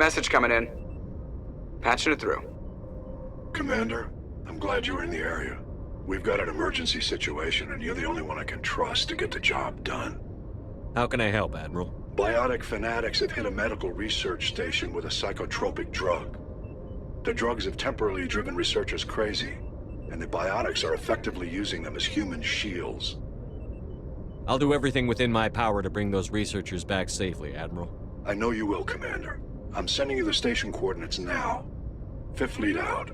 Message coming in. Patching it through. Commander, I'm glad you were in the area. We've got an emergency situation, and you're the only one I can trust to get the job done. How can I help, Admiral? Biotic fanatics have hit a medical research station with a psychotropic drug. The drugs have temporarily driven researchers crazy, and the biotics are effectively using them as human shields. I'll do everything within my power to bring those researchers back safely, Admiral. I know you will, Commander. I'm sending you the station coordinates now. Fifth Fleet out.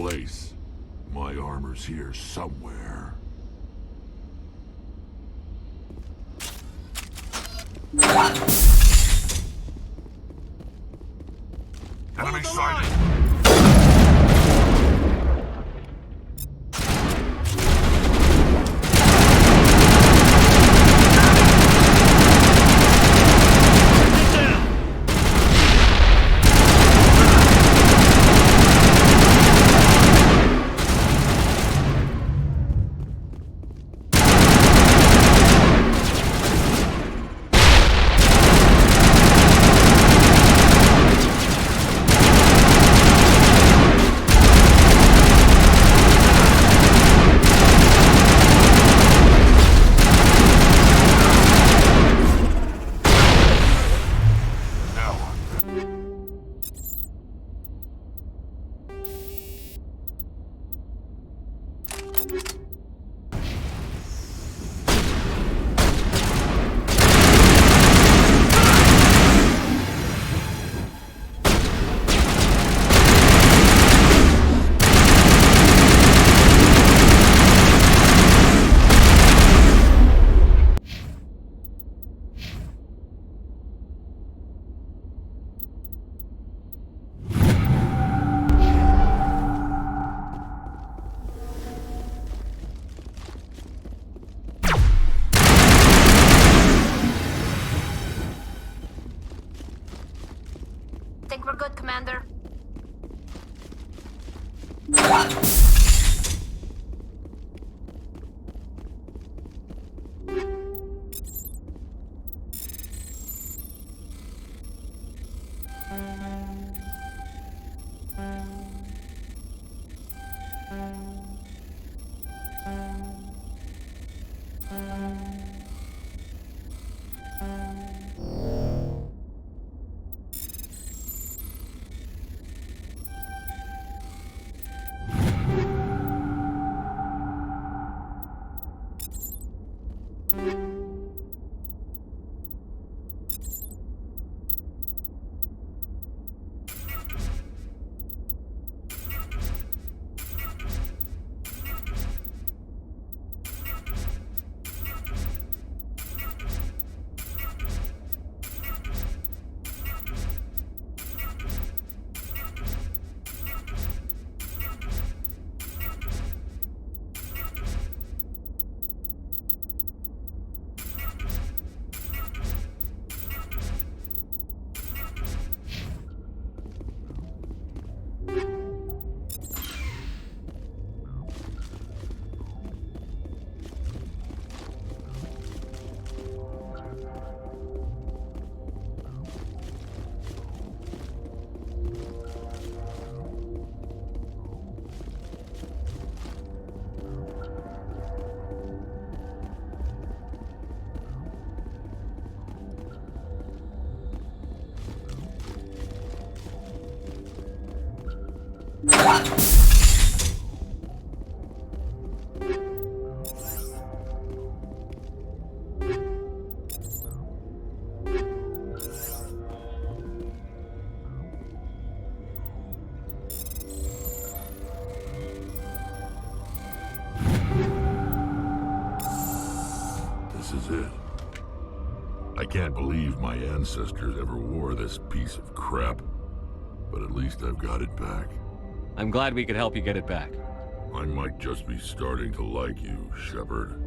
place. My armor's here somewhere. Enemy sighted! Think we're good, Commander? This is it. I can't believe my ancestors ever wore this piece of crap, but at least I've got it back. I'm glad we could help you get it back. I might just be starting to like you, Shepard.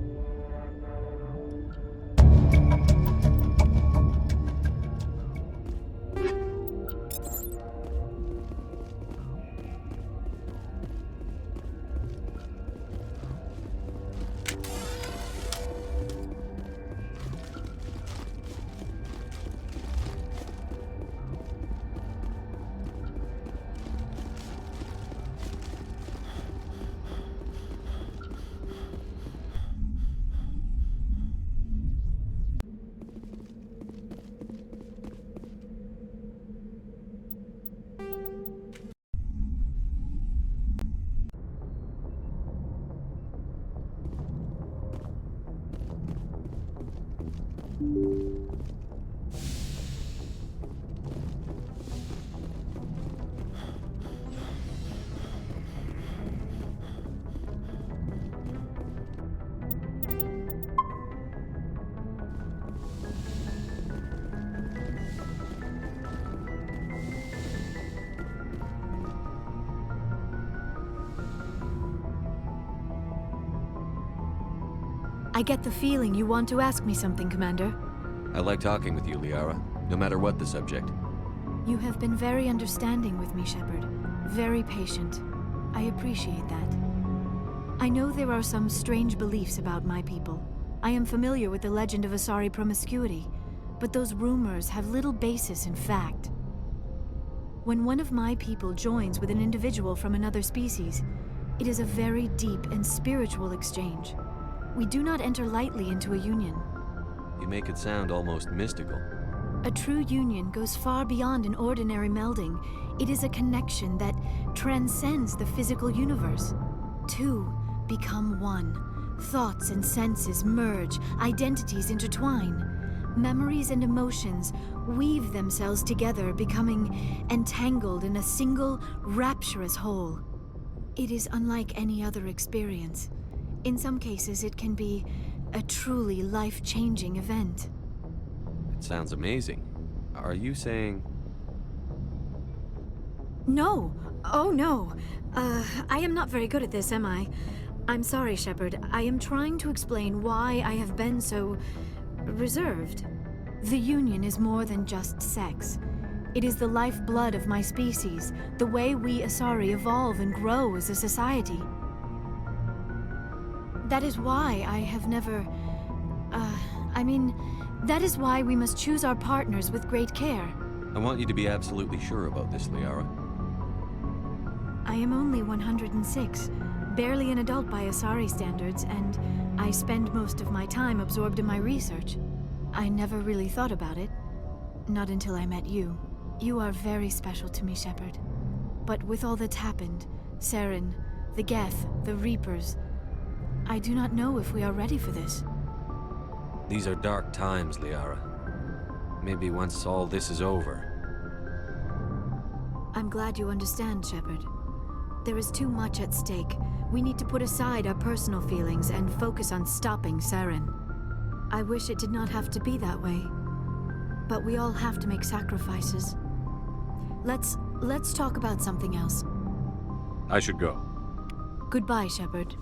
I get the feeling you want to ask me something, Commander. I like talking with you, Liara, no matter what the subject. You have been very understanding with me, Shepard. Very patient. I appreciate that. I know there are some strange beliefs about my people. I am familiar with the legend of Asari promiscuity, but those rumors have little basis in fact. When one of my people joins with an individual from another species, it is a very deep and spiritual exchange. We do not enter lightly into a union. You make it sound almost mystical. A true union goes far beyond an ordinary melding. It is a connection that transcends the physical universe. Two become one. Thoughts and senses merge, identities intertwine. Memories and emotions weave themselves together, becoming entangled in a single, rapturous whole. It is unlike any other experience. In some cases, it can be a truly life-changing event. It sounds amazing. Are you saying... No! Oh, no! I am not very good at this, am I? I'm sorry, Shepard. I am trying to explain why I have been so... reserved. The Union is more than just sex. It is the lifeblood of my species, the way we Asari evolve and grow as a society. That is why I have never... that is why we must choose our partners with great care. I want you to be absolutely sure about this, Liara. I am only 106, barely an adult by Asari standards, and I spend most of my time absorbed in my research. I never really thought about it. Not until I met you. You are very special to me, Shepard. But with all that's happened, Saren, the Geth, the Reapers, I do not know if we are ready for this. These are dark times, Liara. Maybe once all this is over. I'm glad you understand, Shepard. There is too much at stake. We need to put aside our personal feelings and focus on stopping Saren. I wish it did not have to be that way. But we all have to make sacrifices. Let's talk about something else. I should go. Goodbye, Shepard.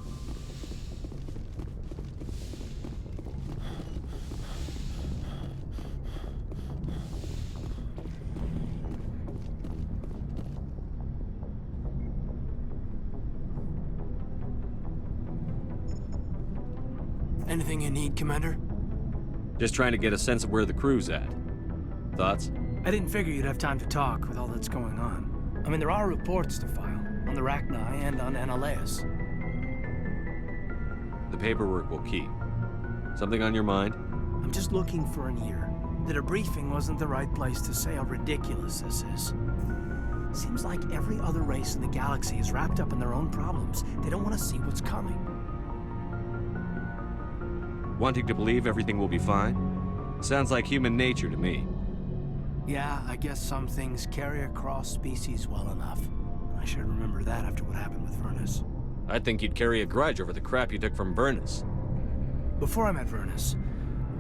Anything you need, Commander? Just trying to get a sense of where the crew's at. Thoughts? I didn't figure you'd have time to talk with all that's going on. I mean, there are reports to file, on the Rachni and on Annaleus. The paperwork will keep. Something on your mind? I'm just looking for an ear. The debriefing wasn't the right place to say how ridiculous this is. Seems like every other race in the galaxy is wrapped up in their own problems. They don't want to see what's coming. Wanting to believe everything will be fine? Sounds like human nature to me. Yeah, I guess some things carry across species well enough. I should remember that after what happened with Vernus. I think you'd carry a grudge over the crap you took from Vernus. Before I met Vernus,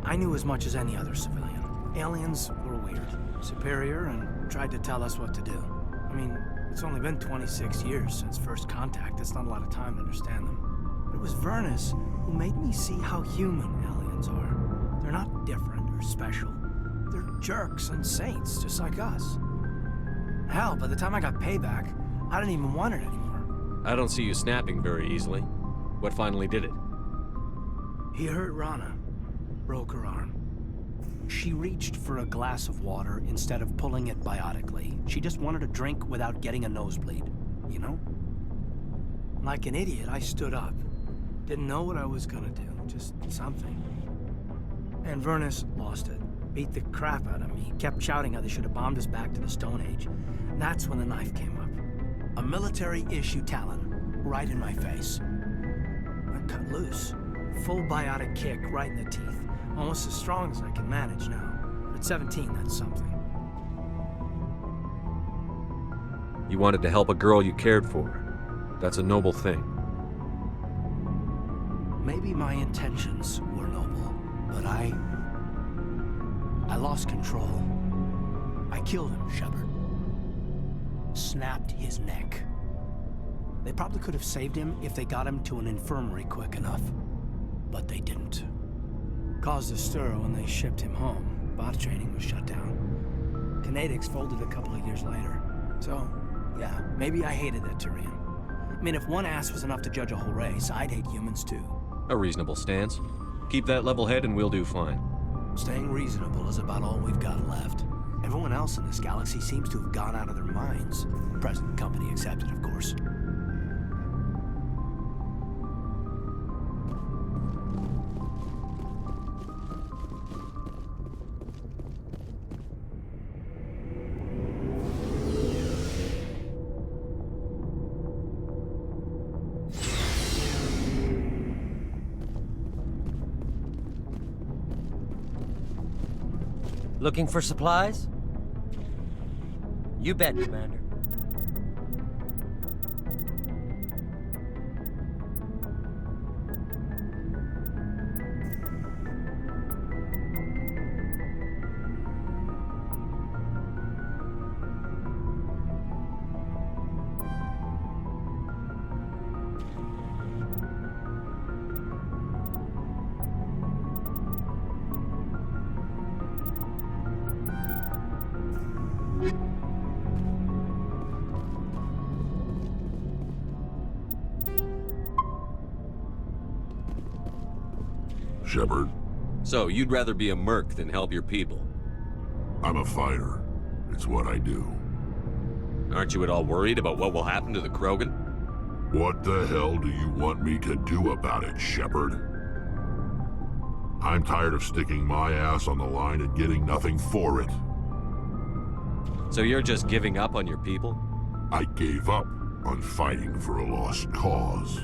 I knew as much as any other civilian. Aliens were weird, superior, and tried to tell us what to do. I mean, it's only been 26 years since first contact. That's not a lot of time to understand them. But it was Vernus who made me see how human aliens are. They're not different or special. They're jerks and saints, just like us. Hell, by the time I got payback, I didn't even want it anymore. I don't see you snapping very easily. What finally did it? He hurt Rana. Broke her arm. She reached for a glass of water instead of pulling it biotically. She just wanted a drink without getting a nosebleed, you know? Like an idiot, I stood up. Didn't know what I was gonna do, just something. And Vernus lost it. Beat the crap out of me. Kept shouting how they should have bombed us back to the Stone Age. And that's when the knife came up. A military-issue talon, right in my face. I cut loose. Full biotic kick right in the teeth. Almost as strong as I can manage now. At 17, that's something. You wanted to help a girl you cared for. That's a noble thing. Maybe my intentions were noble, but I lost control. I killed him, Shepard. Snapped his neck. They probably could have saved him if they got him to an infirmary quick enough. But but they didn't. Caused a stir when they shipped him home. Bot training was shut down. Kinetics folded a couple of years later. So, yeah, maybe I hated that Turian. I mean, if one ass was enough to judge a whole race, I'd hate humans too. A reasonable stance. Keep that level head and we'll do fine. Staying reasonable is about all we've got left. Everyone else in this galaxy seems to have gone out of their minds. Present company accepted, of course. Looking for supplies? You bet, Commander. Shepard, So, you'd rather be a merc than help your people? I'm a fighter. It's what I do. Aren't you at all worried about what will happen to the Krogan? What the hell do you want me to do about it, Shepard? I'm tired of sticking my ass on the line and getting nothing for it. So you're just giving up on your people? I gave up on fighting for a lost cause.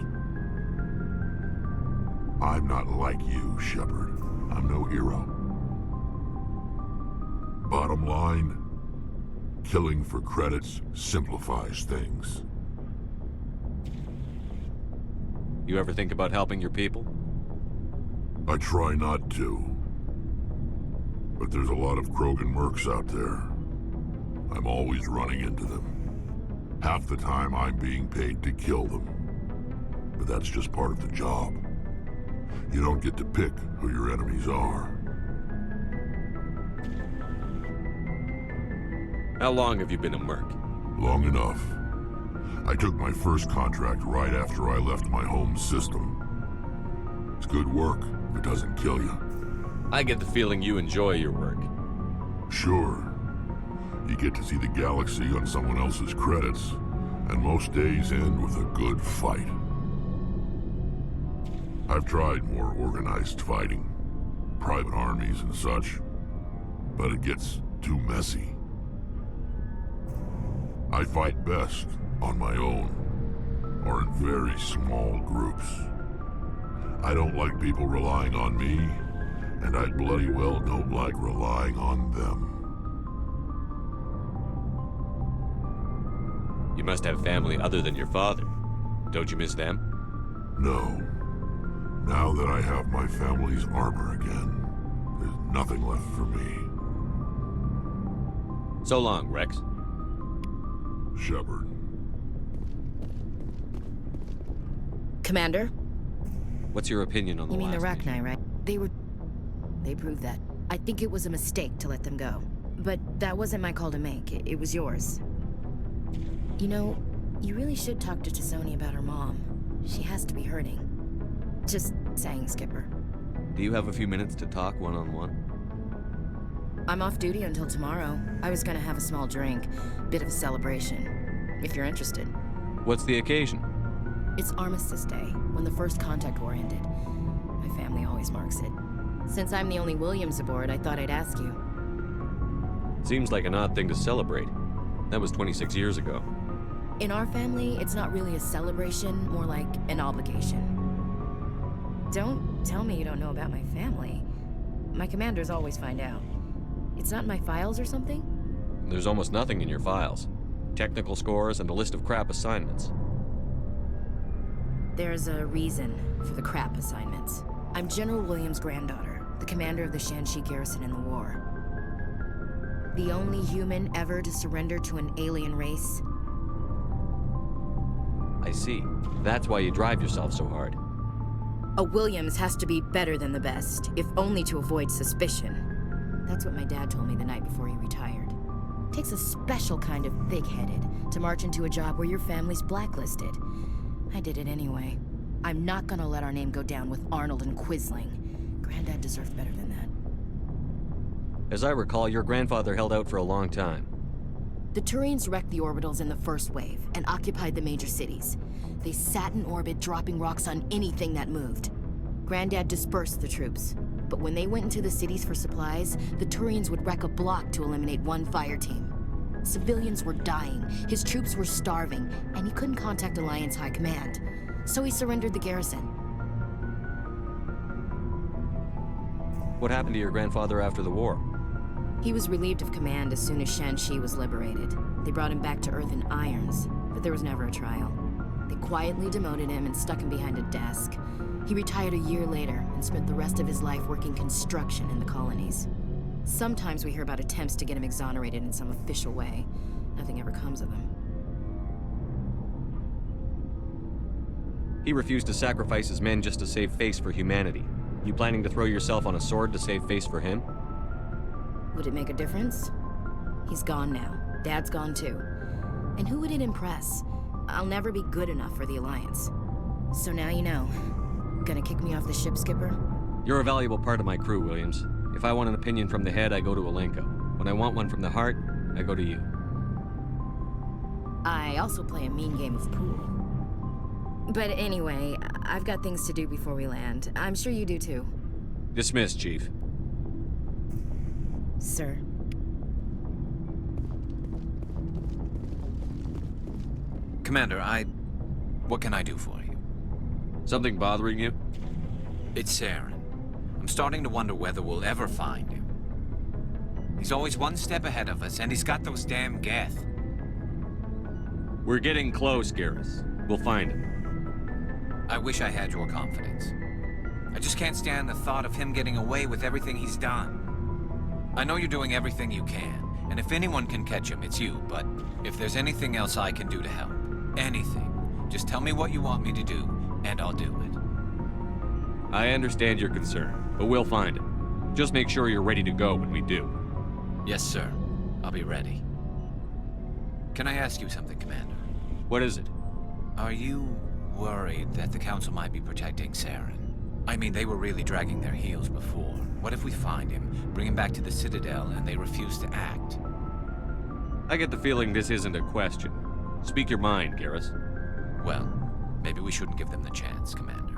I'm not like you, Shepard. I'm no hero. Bottom line, killing for credits simplifies things. You ever think about helping your people? I try not to. But there's a lot of Krogan mercs out there. I'm always running into them. Half the time I'm being paid to kill them. But that's just part of the job. You don't get to pick who your enemies are. How long have you been a merc? Long enough. I took my first contract right after I left my home system. It's good work if it doesn't kill you. I get the feeling you enjoy your work. Sure. You get to see the galaxy on someone else's credits, and most days end with a good fight. I've tried more organized fighting, private armies and such, but it gets too messy. I fight best on my own, or in very small groups. I don't like people relying on me, and I bloody well don't like relying on them. You must have family other than your father. Don't you miss them? No. Now that I have my family's armor again, there's nothing left for me. So long, Rex. Shepard. Commander? What's your opinion on the You mean the last Rachni, right? They proved that. I think it was a mistake to let them go. But that wasn't my call to make. It was yours. You know, you really should talk to T'Soni about her mom. She has to be hurting. Just saying, Skipper. Do you have a few minutes to talk one-on-one? I'm off duty until tomorrow. I was gonna have a small drink. Bit of a celebration. If you're interested. What's the occasion? It's Armistice Day, when the first contact war ended. My family always marks it. Since I'm the only Williams aboard, I thought I'd ask you. Seems like an odd thing to celebrate. That was 26 years ago. In our family, it's not really a celebration, more like an obligation. Don't tell me you don't know about my family. My commanders always find out. It's not in my files or something? There's almost nothing in your files. Technical scores and a list of crap assignments. There's a reason for the crap assignments. I'm General Williams' granddaughter, the commander of the Shanxi garrison in the war. The only human ever to surrender to an alien race. I see. That's why you drive yourself so hard. A Williams has to be better than the best, if only to avoid suspicion. That's what my dad told me the night before he retired. Takes a special kind of big-headed to march into a job where your family's blacklisted. I did it anyway. I'm not gonna let our name go down with Arnold and Quisling. Granddad deserved better than that. As I recall, your grandfather held out for a long time. The Turians wrecked the orbitals in the first wave and occupied the major cities. They sat in orbit, dropping rocks on anything that moved. Granddad dispersed the troops, but when they went into the cities for supplies, the Turians would wreck a block to eliminate one fire team. Civilians were dying, his troops were starving, and he couldn't contact Alliance High Command. So he surrendered the garrison. What happened to your grandfather after the war? He was relieved of command as soon as Shanxi was liberated. They brought him back to Earth in irons, but there was never a trial. They quietly demoted him and stuck him behind a desk. He retired a year later and spent the rest of his life working construction in the colonies. Sometimes we hear about attempts to get him exonerated in some official way. Nothing ever comes of them. He refused to sacrifice his men just to save face for humanity. You planning to throw yourself on a sword to save face for him? Would it make a difference? He's gone now. Dad's gone too. And who would it impress? I'll never be good enough for the Alliance. So now you know. Gonna kick me off the ship, Skipper? You're a valuable part of my crew, Williams. If I want an opinion from the head, I go to Alenko. When I want one from the heart, I go to you. I also play a mean game of pool. But anyway, I've got things to do before we land. I'm sure you do too. Dismissed, Chief. Sir. Commander, what can I do for you? Something bothering you? It's Saren. I'm starting to wonder whether we'll ever find him. He's always one step ahead of us, and he's got those damn Geth. We're getting close, GARRUS. We'll find him. I wish I had your confidence. I just can't stand the thought of him getting away with everything he's done. I know you're doing everything you can, and if anyone can catch him, it's you, but if there's anything else I can do to help, anything, just tell me what you want me to do, and I'll do it. I understand your concern, but we'll find him. Just make sure you're ready to go when we do. Yes, sir. I'll be ready. Can I ask you something, Commander? What is it? Are you worried that the Council might be protecting Saren? I mean, they were really dragging their heels before. What if we find him, bring him back to the Citadel, and they refuse to act? I get the feeling this isn't a question. Speak your mind, GARRUS. Well, maybe we shouldn't give them the chance, Commander.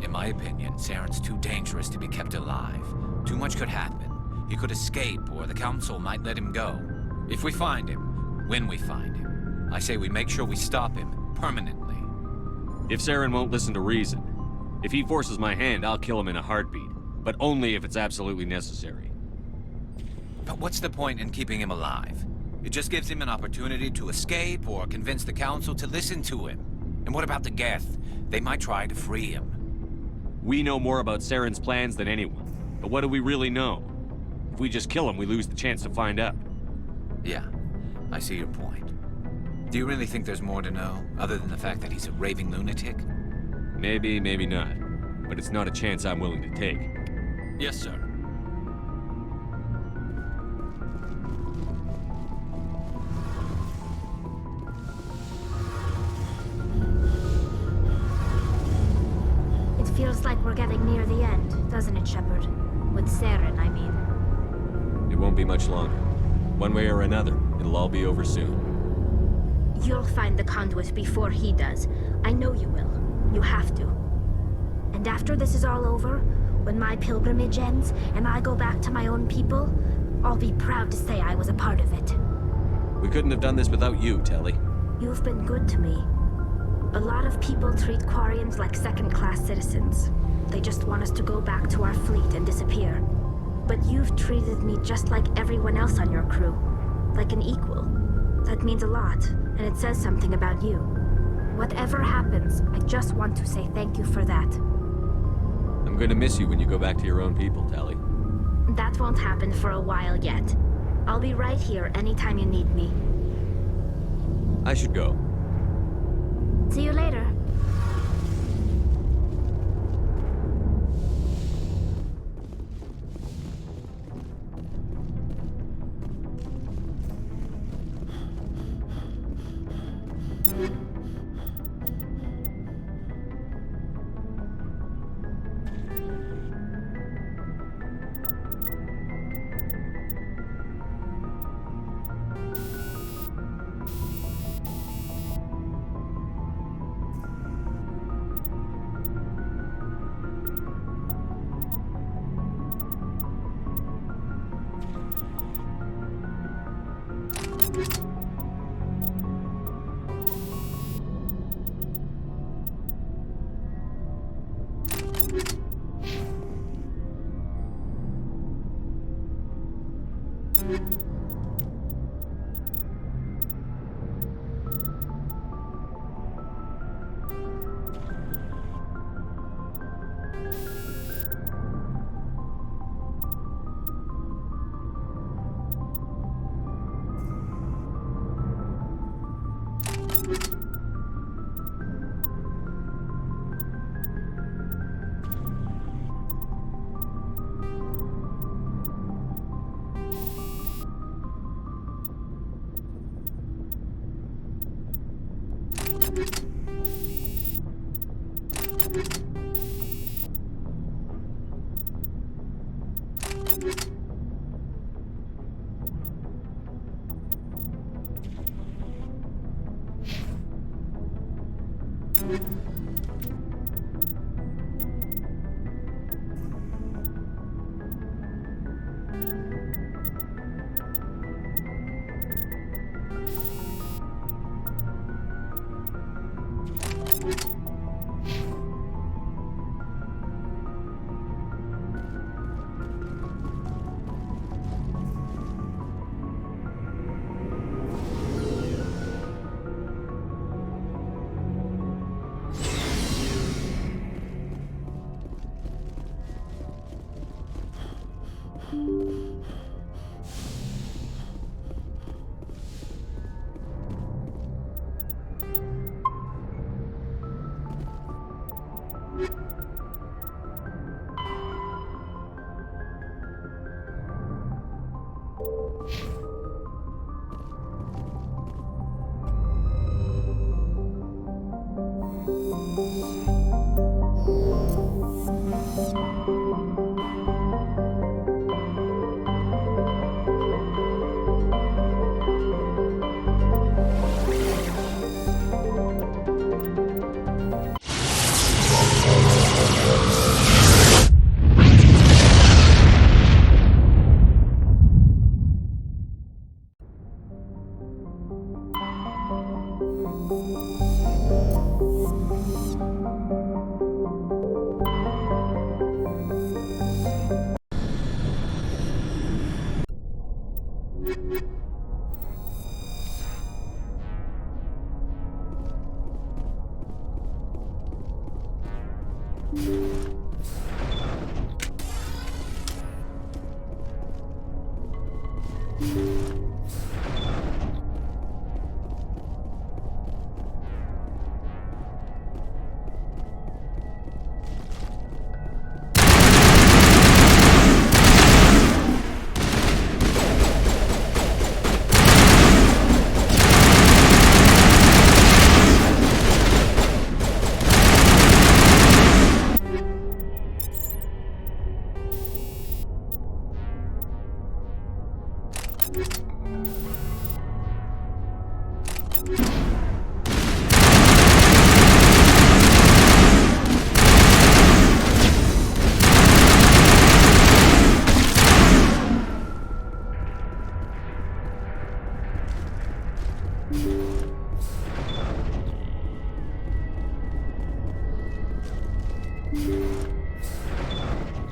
In my opinion, Saren's too dangerous to be kept alive. Too much could happen. He could escape, or the Council might let him go. If we find him, when we find him, I say we make sure we stop him permanently. If Saren won't listen to reason, if he forces my hand, I'll kill him in a heartbeat. But only if it's absolutely necessary. But what's the point in keeping him alive? It just gives him an opportunity to escape or convince the Council to listen to him. And what about the Geth? They might try to free him. We know more about Saren's plans than anyone. But what do we really know? If we just kill him, we lose the chance to find out. Yeah, I see your point. Do you really think there's more to know, other than the fact that he's a raving lunatic? Maybe, maybe not. But it's not a chance I'm willing to take. Yes, sir. It feels like we're getting near the end, doesn't it, Shepard? With Saren, I mean. It won't be much longer. One way or another, it'll all be over soon. You'll find the conduit before he does. I know you will. You have to. And after this is all over, when my pilgrimage ends and I go back to my own people, I'll be proud to say I was a part of it. We couldn't have done this without you, Telly. You've been good to me. A lot of people treat Quarians like second-class citizens. They just want us to go back to our fleet and disappear. But you've treated me just like everyone else on your crew. Like an equal. That means a lot, and it says something about you. Whatever happens, I just want to say thank you for that. I'm going to miss you when you go back to your own people, Telly. That won't happen for a while yet. I'll be right here anytime you need me. I should go. See you later.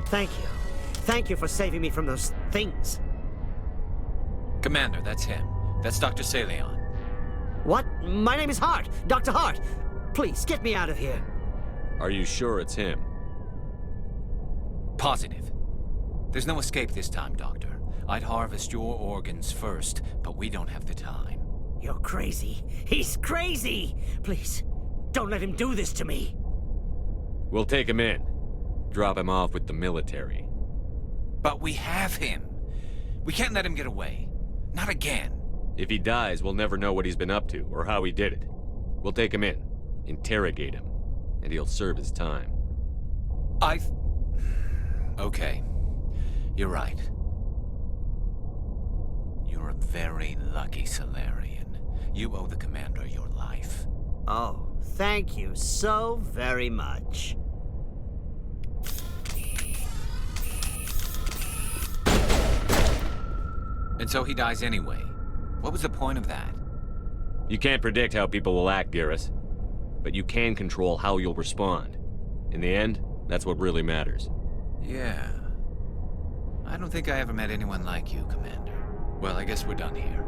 Thank you. Thank you for saving me from those things. Commander, that's him. That's Dr. Saleon. What? My name is Hart. Dr. Hart. Please, get me out of here. Are you sure it's him? Positive. There's no escape this time, Doctor. I'd harvest your organs first, but we don't have the time. You're crazy. He's crazy! Please, don't let him do this to me. We'll take him in. Drop him off with the military. But we have him. We can't let him get away. Not again. If he dies, we'll never know what he's been up to, or how he did it. We'll take him in, interrogate him, and he'll serve his time. Okay. You're right. You're a very lucky Solarian. You owe the Commander your life. Oh, thank you so very much. And so he dies anyway. What was the point of that? You can't predict how people will act, GARRUS. But you can control how you'll respond. In the end, that's what really matters. Yeah. I don't think I ever met anyone like you, Commander. Well, I guess we're done here.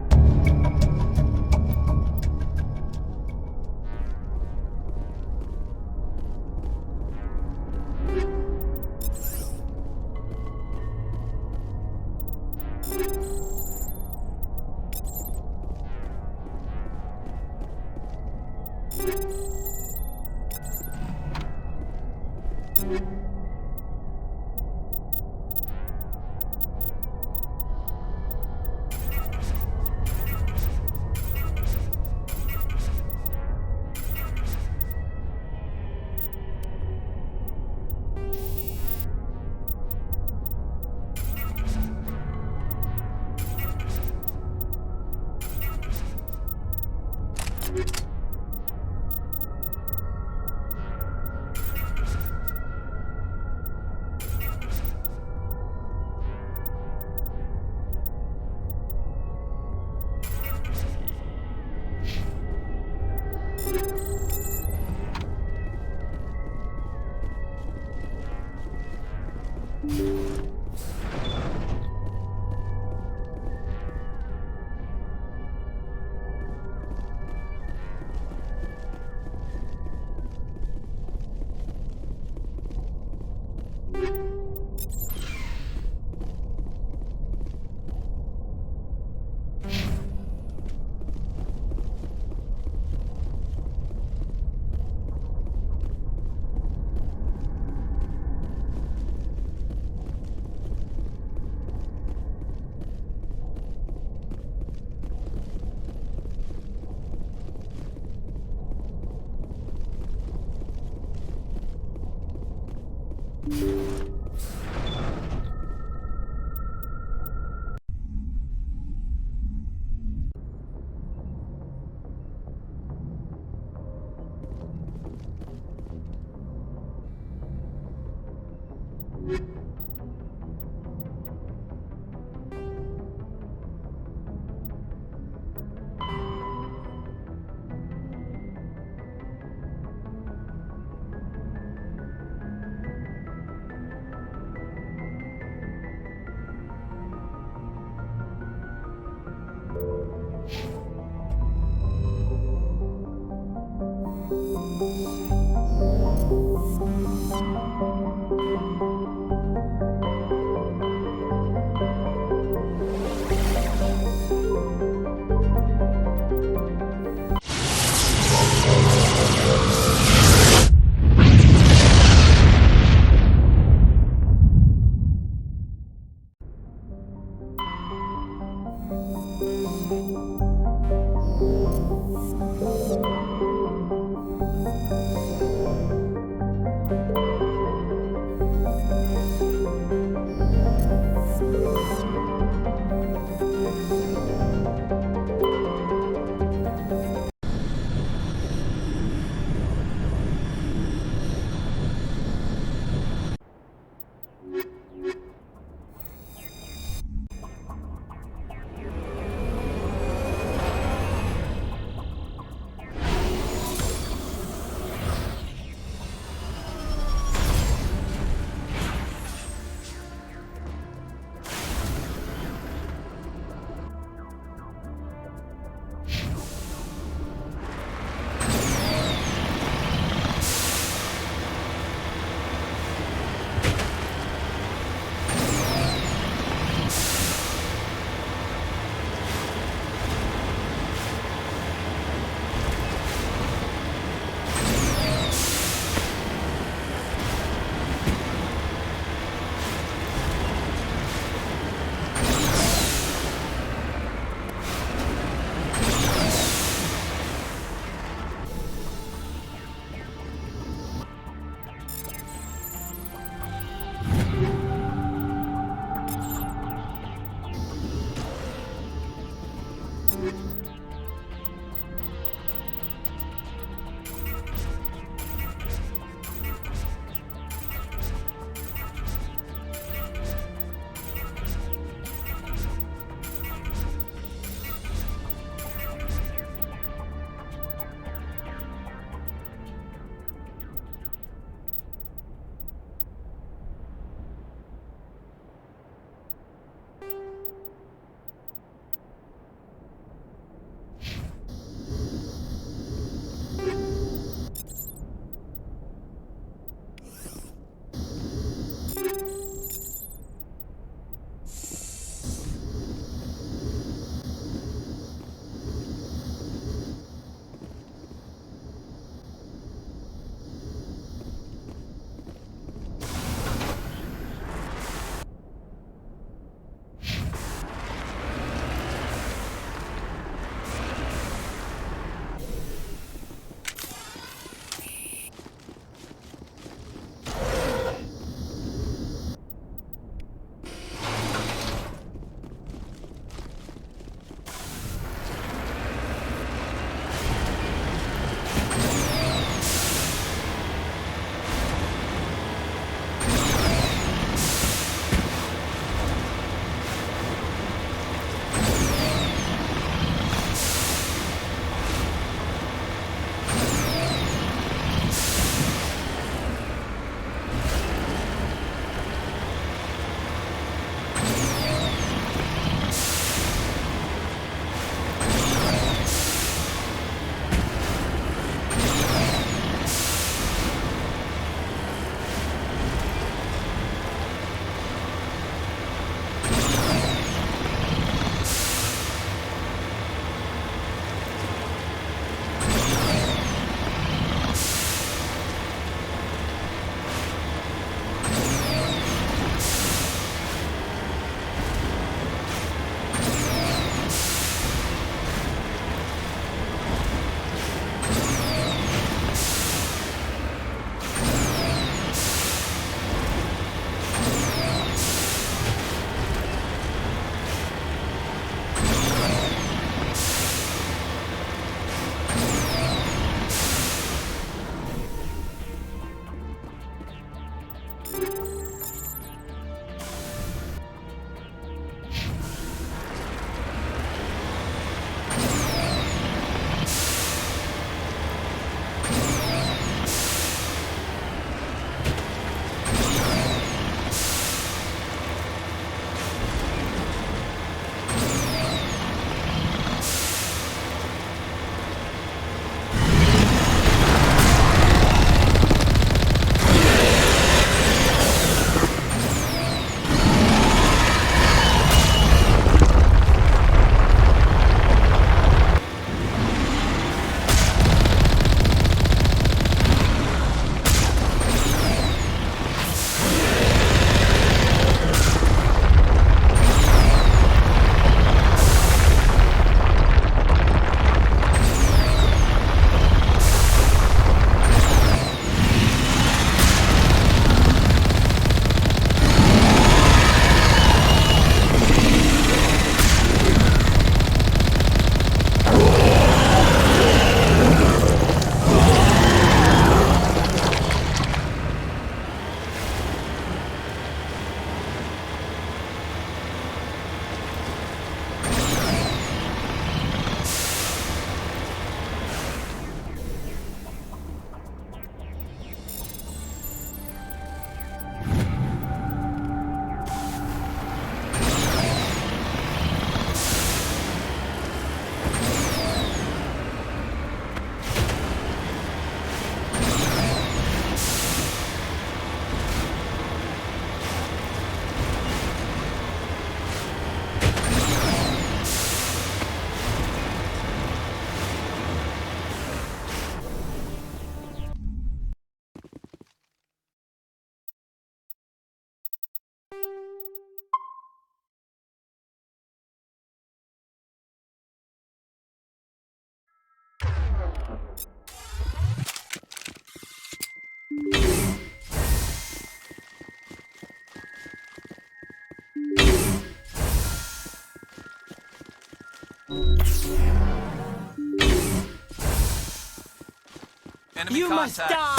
Enemy You must contact. die!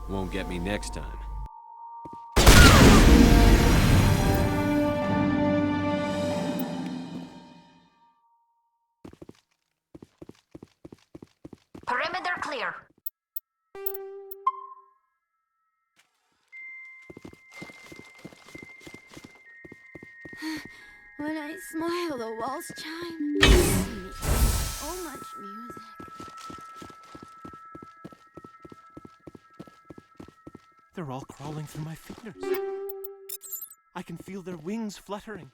Won't get me next time. Perimeter clear. When I smile, the walls chime. So much music. They're all crawling through my fingers. I can feel their wings fluttering.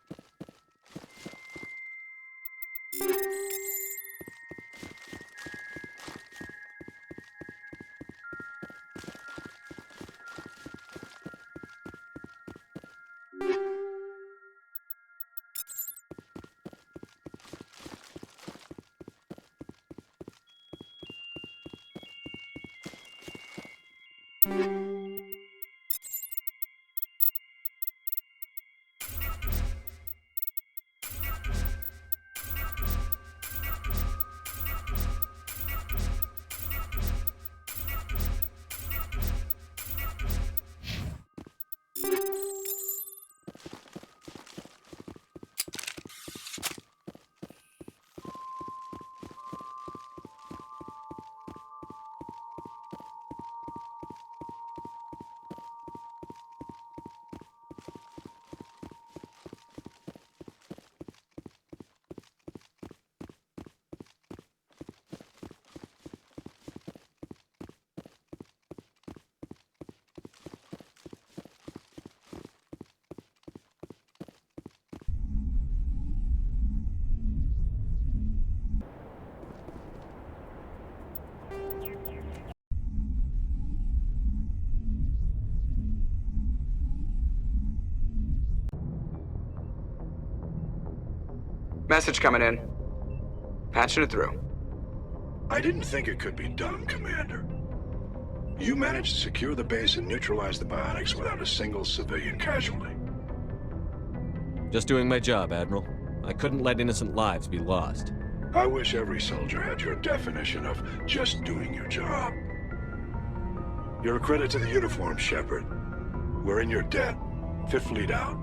Message coming in. Patching it through. I didn't think it could be done, Commander. You managed to secure the base and neutralize the biotics without a single civilian casualty. Just doing my job, Admiral. I couldn't let innocent lives be lost. I wish every soldier had your definition of just doing your job. You're a credit to the uniform, Shepard. We're in your debt. Fifth Fleet out.